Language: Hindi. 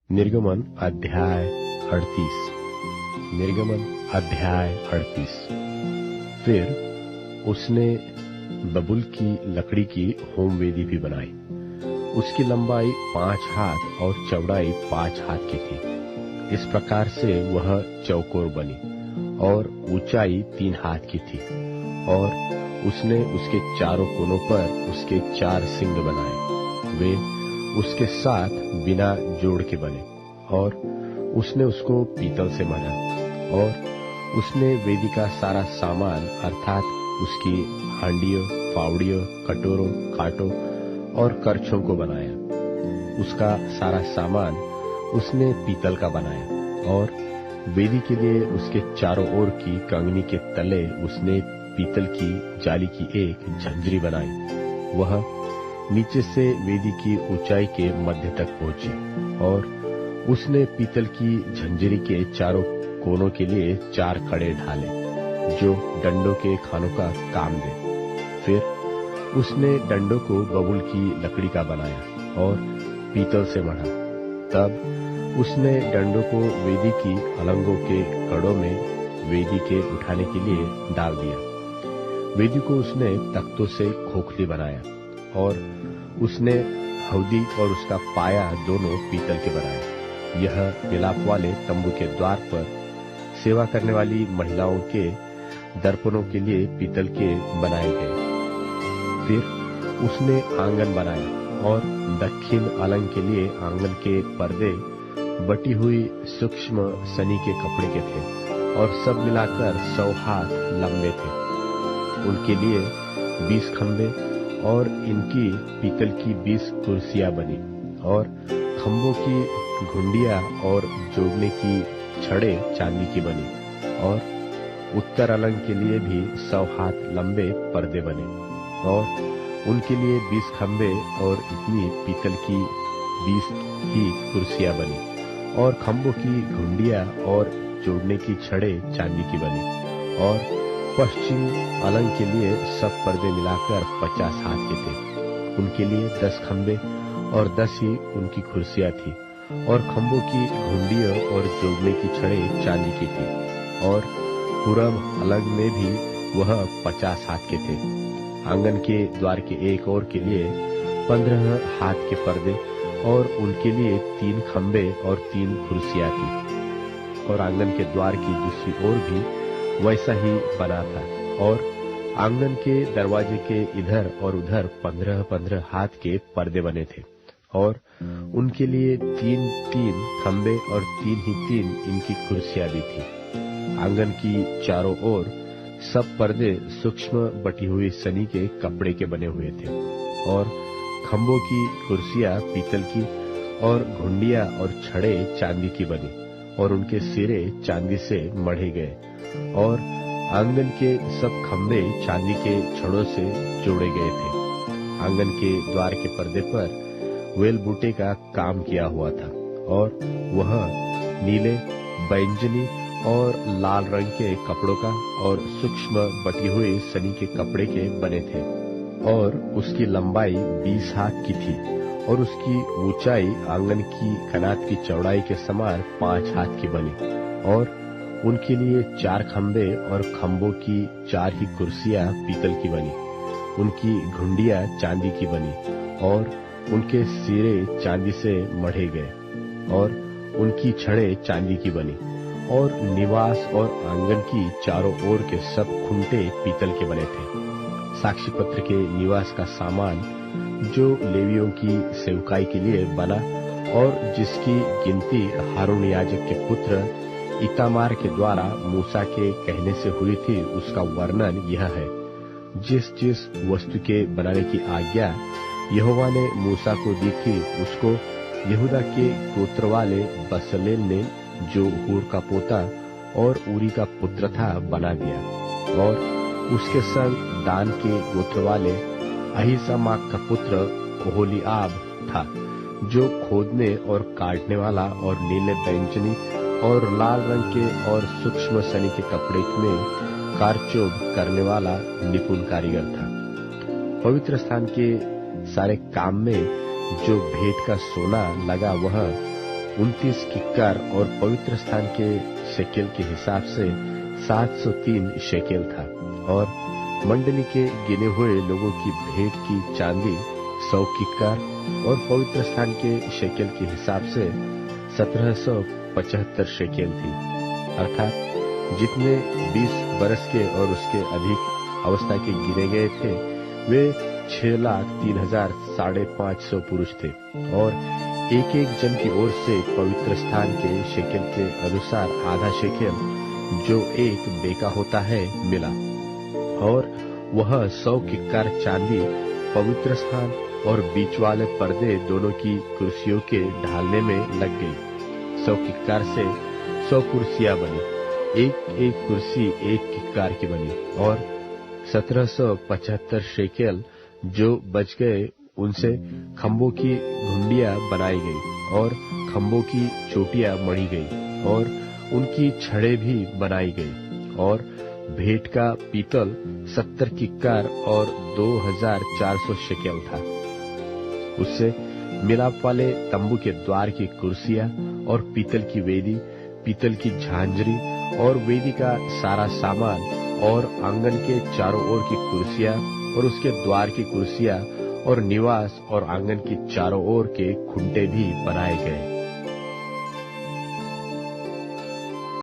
निर्गमन अध्याय 38। निर्गमन अध्याय 38। फिर उसने बबूल की लकड़ी की होम वेदी भी बनाई। उसकी लंबाई 5 हाथ और चौड़ाई 5 हाथ की थी। इस प्रकार से वह चौकोर बनी और ऊंचाई 3 हाथ की थी। और उसने उसके चारों कोनों पर उसके 4 सिंग बनाए। वे उसके साथ बिना जोड़ के बने। और उसने उसको पीतल से मढ़ा। और उसने वेदी का सारा सामान अर्थात उसकी हांडियों, फावड़ियों, कटोरों, कांटों और करछों को बनाया। उसका सारा सामान उसने पीतल का बनाया। और वेदी के लिए उसके चारों ओर की कंगनी के तले उसने पीतल की जाली की एक झंझरी बनाई। वह नीचे से वेदी की ऊंचाई के मध्य तक पहुंची। और उसने पीतल की झंझरी के चारों कोनों के लिए 4 कड़े ढाले जो डंडों के खानों का काम दे। फिर उसने डंडों को बबूल की लकड़ी का बनाया और पीतल से मढ़ा। तब उसने डंडों को वेदी की अलंगों के कड़ों में वेदी के उठाने के लिए डाल दिया। वेदी को उसने तख्तों से खोखली बनाया। और उसने हौदी और उसका पाया दोनों पीतल के बनाए। यह मिलाप वाले तंबू के द्वार पर सेवा करने वाली महिलाओं के दर्पणों के लिए पीतल के बनाए गए। फिर उसने आंगन बनाया और दक्षिण अलंग के लिए आंगन के पर्दे बटी हुई सूक्ष्म सनी के कपड़े के थे और सब मिलाकर 100 हाथ लंबे थे। उनके लिए 20 खंबे और इनकी पीतल की 20 कुर्सियां बनी। और खंभों की घुंडियां और जोड़ने की छड़े चांदी की बनी। और उत्तर अलंग के लिए भी 100 हाथ लंबे पर्दे बने। और उनके लिए 20 खंबे और इतनी पीतल की 20 ही कुर्सियां बनी। और खंभों की घुंडियां और जोड़ने की छड़े चांदी की बनी। और पश्चिम अलंग के लिए सब पर्दे मिलाकर 50 हाथ के थे। उनके लिए 10 खंबे और 10 ही उनकी कुर्सियां थी। और खंभों की घुंडियों और जोड़ने की छड़े चांदी की थी। और पूरब अलंग में भी वह 50 हाथ के थे। आंगन के द्वार के एक ओर के लिए 15 हाथ के पर्दे और उनके लिए 3 खंबे और 3 कुर्सियां थी। और आंगन के द्वार की दूसरी ओर भी वैसा ही बना था। और आंगन के दरवाजे के इधर और उधर 15-15 हाथ के पर्दे बने थे। और उनके लिए 3-3 खंबे और 3 इनकी कुर्सियां भी थी। आंगन की चारों ओर सब पर्दे सूक्ष्म बटी हुई सनी के कपड़े के बने हुए थे। और खंभों की कुर्सियां पीतल की और घुंडियां और छड़े चांदी की बनी। और उनके सिरे चांदी से मढ़े गए। और आंगन के सब खंभे चांदी के छड़ों से जोड़े गए थे। आंगन के द्वार के पर्दे पर वेल बूटे का काम किया हुआ था। और वह नीले, बैंगनी और लाल रंग के कपड़ों का और सूक्ष्म बटी हुई सनी के कपड़े के बने थे। और उसकी लंबाई 20 हाथ की थी। और उसकी ऊंचाई आंगन की कनात की चौड़ाई के समान 5 हाथ की बनी। और उनके लिए 4 खंबे और खंभों की 4 ही कुर्सियां पीतल की बनी। उनकी घुंडियां चांदी की बनी। और उनके सिरे चांदी से मढ़े गए। और उनकी छड़े चांदी की बनी। और निवास और आंगन की चारों ओर के सब खुंटे पीतल के बने थे। साक्षी पत्र के निवास का सामान जो लेवियों की सेवकाई के लिए बना और जिसकी गिनती हारून याजक के पुत्र इतामार के द्वारा मूसा के कहने से हुई थी, उसका वर्णन यह है। जिस जिस वस्तु के बनाने की आज्ञा यहोवा ने मूसा को दी थी, उसको यहूदा के गोत्र वाले बसलेल ने, जो हूर का पोता और ऊरी का पुत्र था, बना दिया। और उसके संग दान के गोत्र वाले अहीसामाक का पुत्र ओहोलीआब था, जो खोदने और काटने वाला और नीले, बैंगनी और लाल रंग के और सूक्ष्म सनी के कपड़े में कारचोब करने वाला निपुण कारीगर था। पवित्र स्थान के सारे काम में जो भेंट का सोना लगा, वह 29 किक्कार और पवित्र स्थान के शेकेल के हिसाब से 703 शेकेल था। और मंडली के गिने हुए लोगों की भेंट की चांदी 100 किक्कार और पवित्र स्थान के शेकेल के हिसाब से 1775 शेकेल थी। अर्थात जितने 20 बरस के और उसके अधिक अवस्था के गिने गए थे वे 6,03,550 पुरुष थे। और एक एक जन की ओर से पवित्र स्थान के शेकेल के अनुसार आधा शेकेल, जो एक बेका होता है, मिला। और वह 100 किक्कार चांदी पवित्र स्थान और बीच वाले पर्दे दोनों की कुर्सियों के ढालने में लग गई। 100 किक्कार से 100 कुर्सियां बनी, एक एक कुर्सी 1 किक्कार की बनी। और 1775 शेकेल जो बच गए उनसे खंभों की घुंडियां बनाई गई और खंभों की चोटियां मढ़ी गई और उनकी छड़ें भी बनाई गई। और भेंट का पीतल 70 किक्कार और 2400 शेकेल था। उससे मिलाप वाले तंबू के द्वार की कुर्सियां और पीतल की वेदी, पीतल की झांझरी और वेदी का सारा सामान और आंगन के चारों ओर की कुर्सियां और उसके द्वार की कुर्सियां और निवास और आंगन की चारों ओर के खुंटे भी बनाए गए।